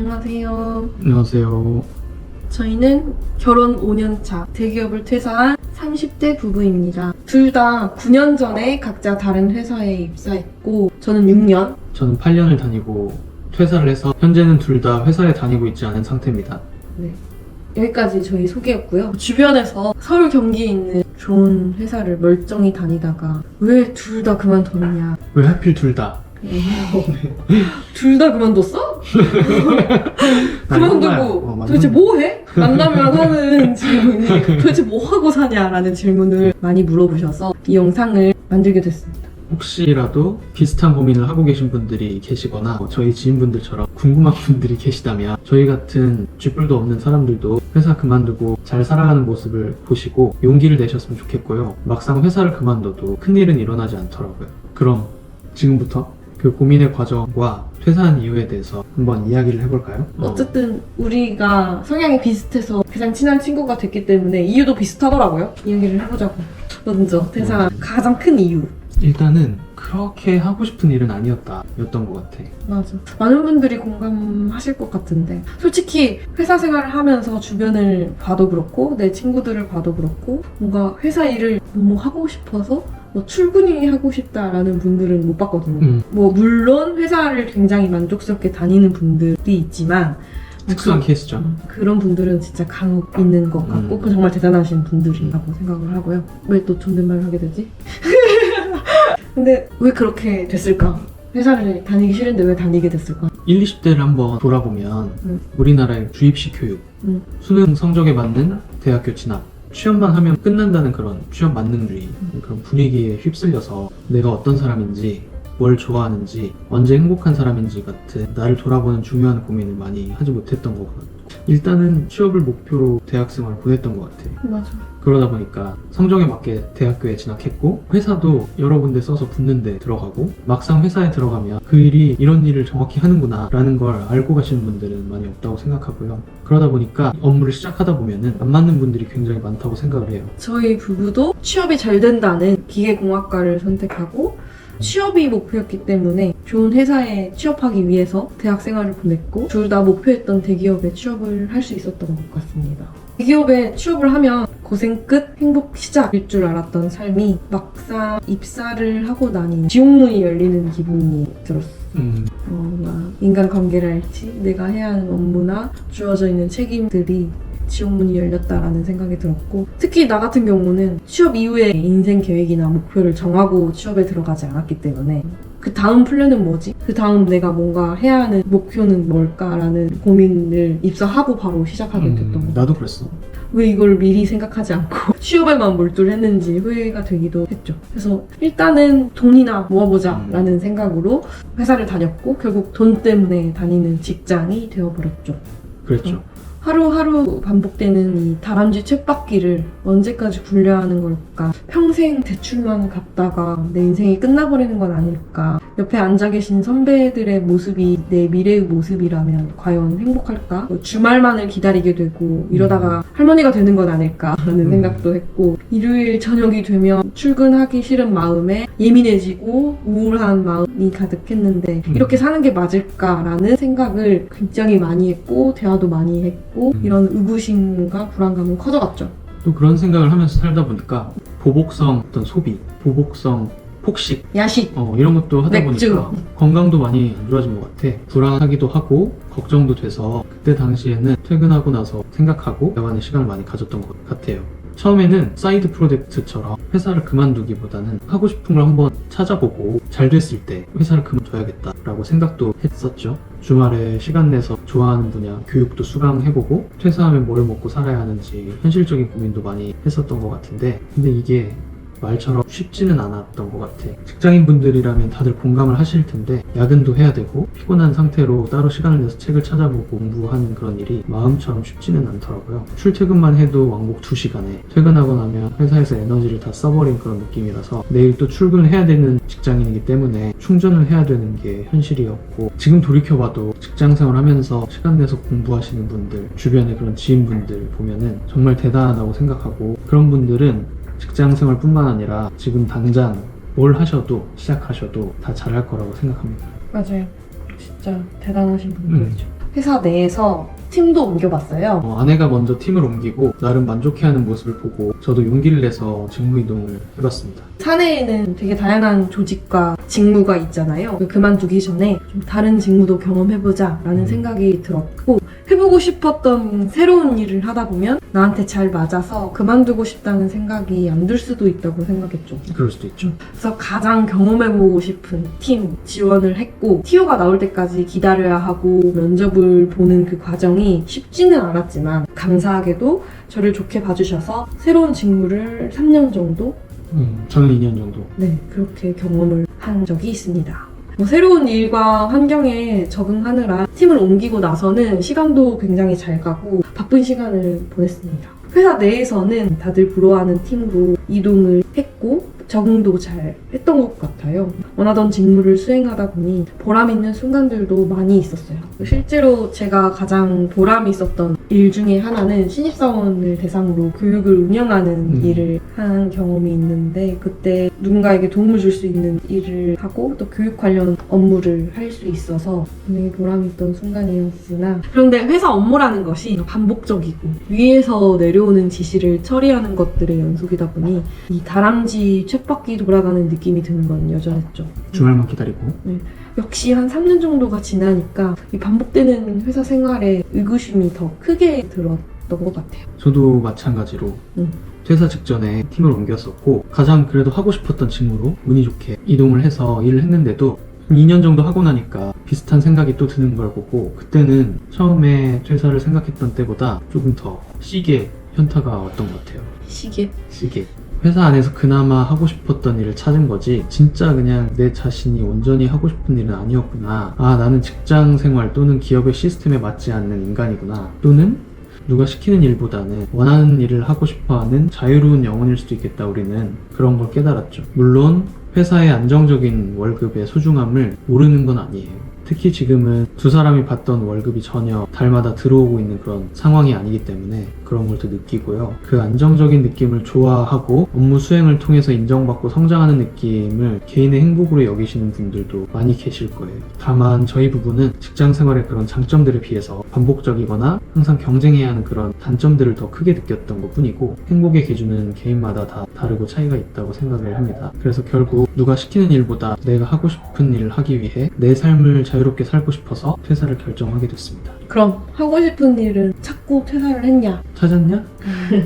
안녕하세요. 안녕하세요. 저희는 결혼 5년차 대기업을 퇴사한 30대 부부입니다. 둘 다 9년 전에 각자 다른 회사에 입사했고 저는 6년, 저는 8년을 다니고 퇴사를 해서 현재는 둘 다 회사에 다니고 있지 않은 상태입니다. 네. 여기까지 저희 소개였고요. 주변에서 서울 경기에 있는 좋은 회사를 멀쩡히 다니다가 왜 둘 다 그만뒀냐. 왜 하필 둘 다? 둘 다 그만뒀어? 그만두고 도대체 뭐 해? 만나면 하는 질문이 도대체 뭐 하고 사냐라는 질문을 많이 물어보셔서 이 영상을 만들게 됐습니다. 혹시라도 비슷한 고민을 하고 계신 분들이 계시거나 저희 지인분들처럼 궁금한 분들이 계시다면 저희 같은 쥐뿔도 없는 사람들도 회사 그만두고 잘 살아가는 모습을 보시고 용기를 내셨으면 좋겠고요. 막상 회사를 그만둬도 큰일은 일어나지 않더라고요. 그럼 지금부터 그 고민의 과정과 퇴사한 이유에 대해서 한번 이야기를 해볼까요? 어쨌든 우리가 성향이 비슷해서 가장 친한 친구가 됐기 때문에 이유도 비슷하더라고요. 이야기를 해보자고. 먼저 퇴사 가장 큰 이유. 일단은 그렇게 하고 싶은 일은 아니었다 였던 것 같아. 맞아. 많은 분들이 공감하실 것 같은데 솔직히 회사 생활을 하면서 주변을 봐도 그렇고 내 친구들을 봐도 그렇고 뭔가 회사 일을 너무 하고 싶어서 뭐 출근이 하고 싶다라는 분들은 못 봤거든요. 뭐 물론 회사를 굉장히 만족스럽게 다니는 분들이 있지만 특수한 케이스죠. 그런 분들은 진짜 간혹 있는 것 같고 그건 정말 대단하신 분들이라고 생각을 하고요. 왜 또 존댓말을 하게 되지? 근데 왜 그렇게 됐을까? 회사를 다니기 싫은데 왜 다니게 됐을까? 1, 20대를 한번 돌아보면 우리나라의 주입식 교육, 수능 성적에 맞는 대학교 진학, 취업만 하면 끝난다는 그런 취업 만능주의, 그런 분위기에 휩쓸려서 내가 어떤 사람인지, 뭘 좋아하는지, 언제 행복한 사람인지 같은 나를 돌아보는 중요한 고민을 많이 하지 못했던 것 같고 일단은 취업을 목표로 대학생활을 보냈던 것 같아. 맞아. 그러다 보니까 성적에 맞게 대학교에 진학했고 회사도 여러 군데 써서 붙는 데 들어가고 막상 회사에 들어가면 그 일이 이런 일을 정확히 하는구나 라는 걸 알고 가시는 분들은 많이 없다고 생각하고요. 그러다 보니까 업무를 시작하다 보면은 안 맞는 분들이 굉장히 많다고 생각을 해요. 저희 부부도 취업이 잘 된다는 기계공학과를 선택하고 취업이 목표였기 때문에 좋은 회사에 취업하기 위해서 대학 생활을 보냈고 둘 다 목표했던 대기업에 취업을 할 수 있었던 것 같습니다. 대기업에 취업을 하면 고생 끝 행복 시작일 줄 알았던 삶이 막상 입사를 하고 나니 지옥문이 열리는 기분이 들었어. 막 인간관계랄지 내가 해야 하는 업무나 주어져 있는 책임들이 지옥문이 열렸다라는 생각이 들었고 특히 나 같은 경우는 취업 이후에 인생 계획이나 목표를 정하고 취업에 들어가지 않았기 때문에 그 다음 플랜은 뭐지? 그 다음 내가 뭔가 해야 하는 목표는 뭘까라는 고민을 입사하고 바로 시작하게 됐던 거. 나도 그랬어. 왜 이걸 미리 생각하지 않고 취업에만 몰두를 했는지 후회가 되기도 했죠. 그래서 일단은 돈이나 모아보자 라는 생각으로 회사를 다녔고 결국 돈 때문에 다니는 직장이 되어버렸죠. 그랬죠. 하루하루 반복되는 이 다람쥐 쳇바퀴를 언제까지 굴려야 하는 걸까? 평생 대출만 갚다가 내 인생이 끝나버리는 건 아닐까? 옆에 앉아 계신 선배들의 모습이 내 미래의 모습이라면 과연 행복할까? 주말만을 기다리게 되고 이러다가 할머니가 되는 건 아닐까라는 생각도 했고 일요일 저녁이 되면 출근하기 싫은 마음에 예민해지고 우울한 마음이 가득했는데 이렇게 사는 게 맞을까라는 생각을 굉장히 많이 했고 대화도 많이 했고 이런 의구심과 불안감은 커져갔죠. 또 그런 생각을 하면서 살다 보니까 보복성 어떤 소비, 보복성 폭식, 야식, 이런 것도 하다 맥주. 보니까 건강도 많이 안 좋아진 것 같아. 불안하기도 하고 걱정도 돼서 그때 당시에는 퇴근하고 나서 생각하고 대화하는 시간을 많이 가졌던 것 같아요. 처음에는 사이드 프로젝트처럼 회사를 그만두기보다는 하고 싶은 걸 한번 찾아보고 잘 됐을 때 회사를 그만둬야겠다라고 생각도 했었죠. 주말에 시간 내서 좋아하는 분야 교육도 수강해보고 퇴사하면 뭘 먹고 살아야 하는지 현실적인 고민도 많이 했었던 것 같은데 근데 이게 말처럼 쉽지는 않았던 것 같아. 직장인분들이라면 다들 공감을 하실 텐데 야근도 해야 되고 피곤한 상태로 따로 시간을 내서 책을 찾아보고 공부하는 그런 일이 마음처럼 쉽지는 않더라고요. 출퇴근만 해도 왕복 2시간에 퇴근하고 나면 회사에서 에너지를 다 써버린 그런 느낌이라서 내일 또 출근을 해야 되는 직장인이기 때문에 충전을 해야 되는 게 현실이었고 지금 돌이켜봐도 직장생활 하면서 시간 내서 공부하시는 분들 주변에 그런 지인분들 보면은 정말 대단하다고 생각하고 그런 분들은 직장생활뿐만 아니라 지금 당장 뭘 하셔도 시작하셔도 다 잘할 거라고 생각합니다. 맞아요. 진짜 대단하신 분들이죠. 회사 내에서 팀도 옮겨봤어요. 아내가 먼저 팀을 옮기고 나름 만족해하는 모습을 보고 저도 용기를 내서 직무 이동을 해봤습니다. 사내에는 되게 다양한 조직과 직무가 있잖아요. 그만두기 전에 좀 다른 직무도 경험해보자 라는 생각이 들었고, 해보고 싶었던 새로운 일을 하다 보면 나한테 잘 맞아서 그만두고 싶다는 생각이 안 들 수도 있다고 생각했죠. 그럴 수도 있죠. 그래서 가장 경험해보고 싶은 팀 지원을 했고, TO가 나올 때까지 기다려야 하고 면접을 보는 그 과정이 쉽지는 않았지만 감사하게도 저를 좋게 봐주셔서 새로운 직무를 3년 정도 저는 2년 정도. 그렇게 경험을 한 적이 있습니다. 새로운 일과 환경에 적응하느라 팀을 옮기고 나서는 시간도 굉장히 잘 가고 바쁜 시간을 보냈습니다. 회사 내에서는 다들 부러워하는 팀으로 이동을 했고 적응도 잘 했던 것 같아요. 원하던 직무를 수행하다 보니 보람 있는 순간들도 많이 있었어요. 실제로 제가 가장 보람 있었던 일 중에 하나는 신입사원을 대상으로 교육을 운영하는 일을 한 경험이 있는데, 그때 누군가에게 도움을 줄 수 있는 일을 하고 또 교육 관련 업무를 할 수 있어서 굉장히 보람 있던 순간이었으나, 그런데 회사 업무라는 것이 반복적이고 위에서 내려오는 지시를 처리하는 것들의 연속이다 보니 이 다람쥐 쳇바퀴 돌아가는 느낌이 드는 건 여전했죠. 주말만 기다리고. 역시 한 3년 정도가 지나니까 이 반복되는 회사 생활에 의구심이 더 크게 들었던 것 같아요. 저도 마찬가지로 퇴사 직전에 팀을 옮겼었고, 가장 그래도 하고 싶었던 직무로 운이 좋게 이동을 해서 일을 했는데도 2년 정도 하고 나니까 비슷한 생각이 또 드는 걸 보고, 그때는 처음에 퇴사를 생각했던 때보다 조금 더 시기에 현타가 왔던 것 같아요. 시계? 회사 안에서 그나마 하고 싶었던 일을 찾은 거지, 진짜 그냥 내 자신이 온전히 하고 싶은 일은 아니었구나. 나는 직장 생활 또는 기업의 시스템에 맞지 않는 인간이구나. 또는 누가 시키는 일보다는 원하는 일을 하고 싶어하는 자유로운 영혼일 수도 있겠다. 우리는 그런 걸 깨달았죠. 물론 회사의 안정적인 월급의 소중함을 모르는 건 아니에요. 특히 지금은 두 사람이 받던 월급이 전혀 달마다 들어오고 있는 그런 상황이 아니기 때문에 그런 걸 더 느끼고요. 그 안정적인 느낌을 좋아하고 업무 수행을 통해서 인정받고 성장하는 느낌을 개인의 행복으로 여기시는 분들도 많이 계실 거예요. 다만 저희 부부는 직장 생활의 그런 장점들에 비해서 반복적이거나 항상 경쟁해야 하는 그런 단점들을 더 크게 느꼈던 것 뿐이고, 행복의 기준은 개인마다 다 다르고 차이가 있다고 생각을 합니다. 그래서 결국 누가 시키는 일보다 내가 하고 싶은 일을 하기 위해 내 삶을 자유롭게 살고 싶어서 퇴사를 결정하게 됐습니다. 그럼 하고 싶은 일은 찾고 퇴사를 했냐? 찾았냐?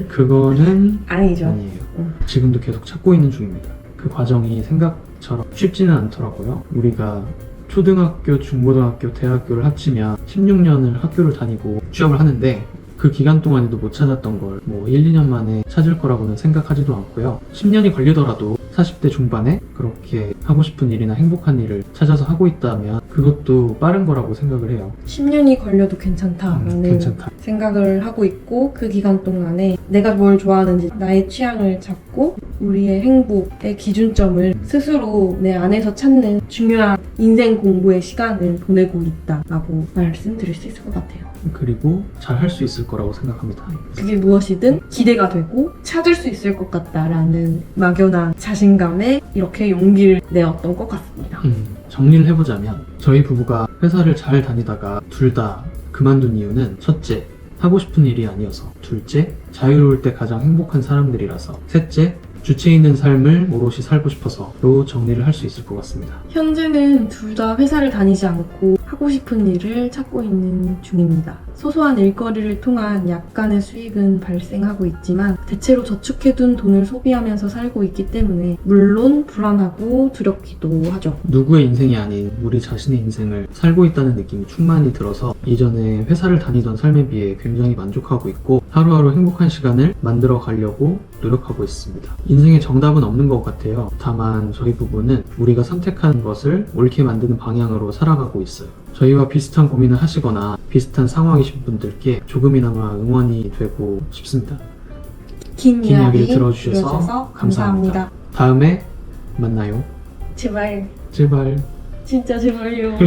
그거는 아니죠. 아니에요. 지금도 계속 찾고 있는 중입니다. 그 과정이 생각처럼 쉽지는 않더라고요. 우리가 초등학교, 중고등학교, 대학교를 합치면 16년을 학교를 다니고 취업을 하는데, 그 기간 동안에도 못 찾았던 걸 1, 2년 만에 찾을 거라고는 생각하지도 않고요. 10년이 걸리더라도 40대 중반에 그렇게 하고 싶은 일이나 행복한 일을 찾아서 하고 있다면 그것도 빠른 거라고 생각을 해요. 10년이 걸려도 괜찮다라는 괜찮다. 생각을 하고 있고, 그 기간 동안에 내가 뭘 좋아하는지 나의 취향을 잡고 우리의 행복의 기준점을 스스로 내 안에서 찾는 중요한 인생 공부의 시간을 보내고 있다라고 말씀드릴 수 있을 것 같아요. 그리고 잘 할 수 있을 거라고 생각합니다. 그게 무엇이든 기대가 되고 찾을 수 있을 것 같다라는 막연한 자신감에 이렇게 용기를 내었던 것 같습니다. 정리를 해보자면 저희 부부가 회사를 잘 다니다가 둘 다 그만둔 이유는 첫째, 하고 싶은 일이 아니어서, 둘째, 자유로울 때 가장 행복한 사람들이라서, 셋째, 주체 있는 삶을 오롯이 살고 싶어서로 정리를 할 수 있을 것 같습니다. 현재는 둘 다 회사를 다니지 않고 하고 싶은 일을 찾고 있는 중입니다. 소소한 일거리를 통한 약간의 수익은 발생하고 있지만 대체로 저축해둔 돈을 소비하면서 살고 있기 때문에 물론 불안하고 두렵기도 하죠. 누구의 인생이 아닌 우리 자신의 인생을 살고 있다는 느낌이 충만히 들어서 이전에 회사를 다니던 삶에 비해 굉장히 만족하고 있고, 하루하루 행복한 시간을 만들어 가려고 노력하고 있습니다. 인생에 정답은 없는 것 같아요. 다만 저희 부부는 우리가 선택한 것을 옳게 만드는 방향으로 살아가고 있어요. 저희와 비슷한 고민을 하시거나 비슷한 상황이신 분들께 조금이나마 응원이 되고 싶습니다. 긴 이야기를 이야기 들어주셔서 감사합니다. 다음에 만나요. 제발 제발. 진짜 제발요.